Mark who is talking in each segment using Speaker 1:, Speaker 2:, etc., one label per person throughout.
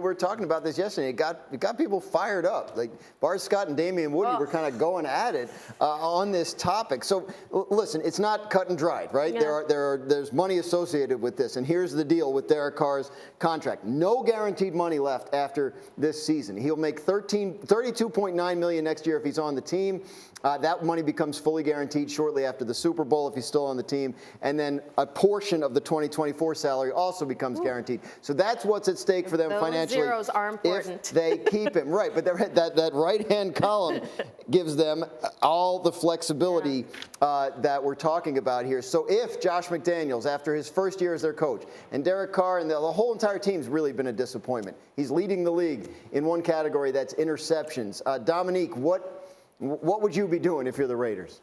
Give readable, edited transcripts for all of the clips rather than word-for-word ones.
Speaker 1: were talking about this yesterday. It got people fired up. Like Bart Scott and Damian Woody were kind of going at it on this topic. So listen, it's not cut and dried, right?
Speaker 2: Yeah.
Speaker 1: There's money associated with this, and here's the deal with Derek Carr's contract: no guaranteed money left after this season. He'll make $32.9 million next year if he's on the team. That money becomes fully guaranteed shortly after the Super Bowl if he's still on the team, and then a portion of the 2024 salary also becomes guaranteed. So that's what's at stake for them financially.
Speaker 2: Those zeros are important.
Speaker 1: If they keep him, right, but that right-hand column gives them all the flexibility that we're talking about here. So if Josh McDaniels, after his first year as their coach, and Derek Carr and the whole entire team's really been a disappointment. He's leading the league in one category, that's interceptions. Dominique, what would you be doing if you're the Raiders?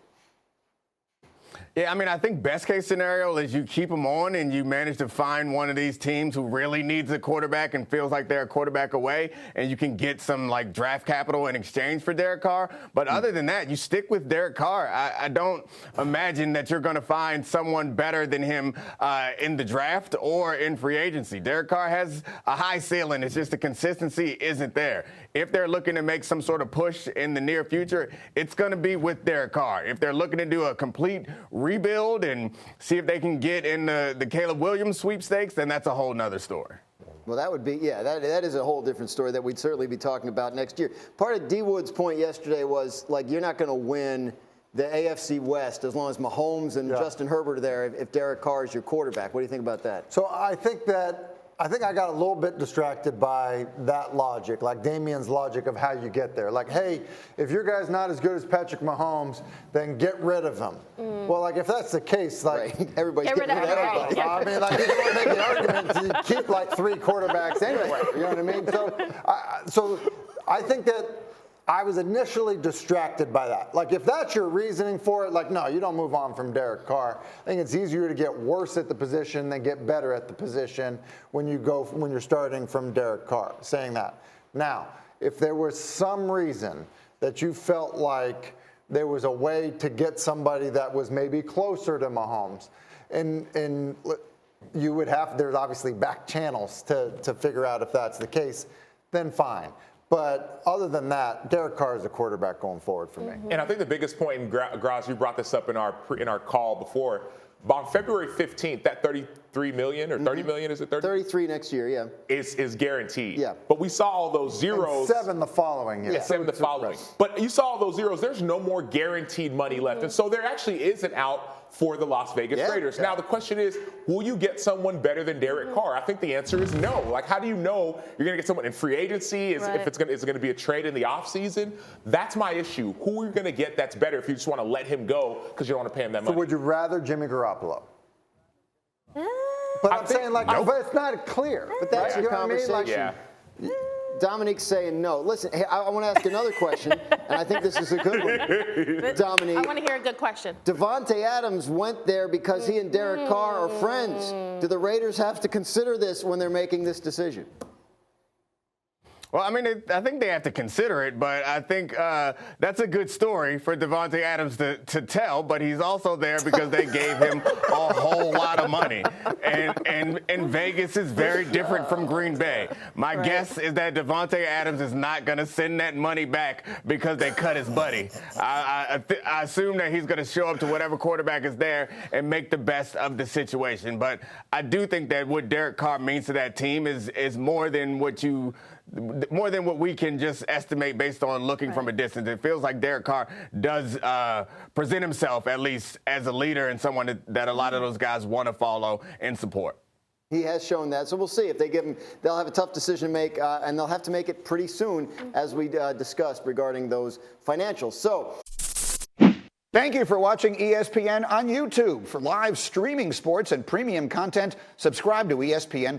Speaker 3: Yeah, I mean, I think best case scenario is you keep them on and you manage to find one of these teams who really needs a quarterback and feels like they're a quarterback away, and you can get some like draft capital in exchange for Derek Carr. But other than that, you stick with Derek Carr. I don't imagine that you're going to find someone better than him in the draft or in free agency. Derek Carr has a high ceiling. It's just the consistency isn't there. If they're looking to make some sort of push in the near future, it's going to be with Derek Carr. If they're looking to do a complete rebuild and see if they can get in the Caleb Williams sweepstakes, then that's a whole nother story.
Speaker 1: Well, that would be, that is a whole different story that we'd certainly be talking about next year. Part of D. Wood's point yesterday was, like, you're not going to win the AFC West as long as Mahomes and Justin Herbert are there if Derek Carr is your quarterback. What do you think about that?
Speaker 4: So I think I got a little bit distracted by that logic, like Damian's logic of how you get there. Like, hey, if your guy's not as good as Patrick Mahomes, then get rid of him. Well, like, if that's the case, like,
Speaker 1: everybody's getting rid of everybody.
Speaker 2: Yeah.
Speaker 4: I mean, like, you want to make the argument to keep like 3 quarterbacks anyway. You know what I mean? So I think that I was initially distracted by that. Like, if that's your reasoning for it, like, no, you don't move on from Derek Carr. I think it's easier to get worse at the position than get better at the position when you're starting from Derek Carr, saying that. Now, if there was some reason that you felt like there was a way to get somebody that was maybe closer to Mahomes, and you would have, there's obviously back channels to figure out if that's the case, then fine. But other than that, Derek Carr is a quarterback going forward for me.
Speaker 5: And I think the biggest point, and Graz, you brought this up in our call before, on February 15th, that $33 million or $30 million, is it 30?
Speaker 1: 33 next year, yeah.
Speaker 5: Is guaranteed.
Speaker 1: Yeah.
Speaker 5: But we saw all those zeros.
Speaker 4: And 7 the following year.
Speaker 5: Yeah, 7 the following. But you saw all those zeros. There's no more guaranteed money left. And so there actually is an out for the Las Vegas Raiders. Now, the question is, will you get someone better than Derek Carr? I think the answer is no. Like, how do you know you're going to get someone in free agency? If it's going to be a trade in the offseason? That's my issue. Who are you going to get that's better if you just want to let him go because you don't want to pay him that money?
Speaker 4: So would you rather Jimmy Garoppolo? But I'm saying, like, but it's not clear.
Speaker 1: But that's your conversation. Dominique's saying no. Listen, hey, I want to ask another question, and I think this is a good one. Dominique,
Speaker 2: I want to hear a good question.
Speaker 1: Davante Adams went there because he and Derek Carr are friends. Do the Raiders have to consider this when they're making this decision?
Speaker 3: Well, I mean, I think they have to consider it, but I think that's a good story for Davante Adams to tell, but he's also there because they gave him a whole lot of money. And Vegas is very different from Green Bay. My guess is that Davante Adams is not going to send that money back because they cut his buddy. I assume that he's going to show up to whatever quarterback is there and make the best of the situation. But I do think that what Derek Carr means to that team is more than what we can just estimate based on looking from a distance. It feels like Derek Carr does present himself, at least, as a leader and someone that a lot of those guys want to follow and support.
Speaker 1: He has shown that. So we'll see. If they give him, they'll have a tough decision to make, and they'll have to make it pretty soon, as we discussed regarding those financials. So.
Speaker 6: Thank you for watching ESPN on YouTube. For live streaming sports and premium content, subscribe to ESPN+.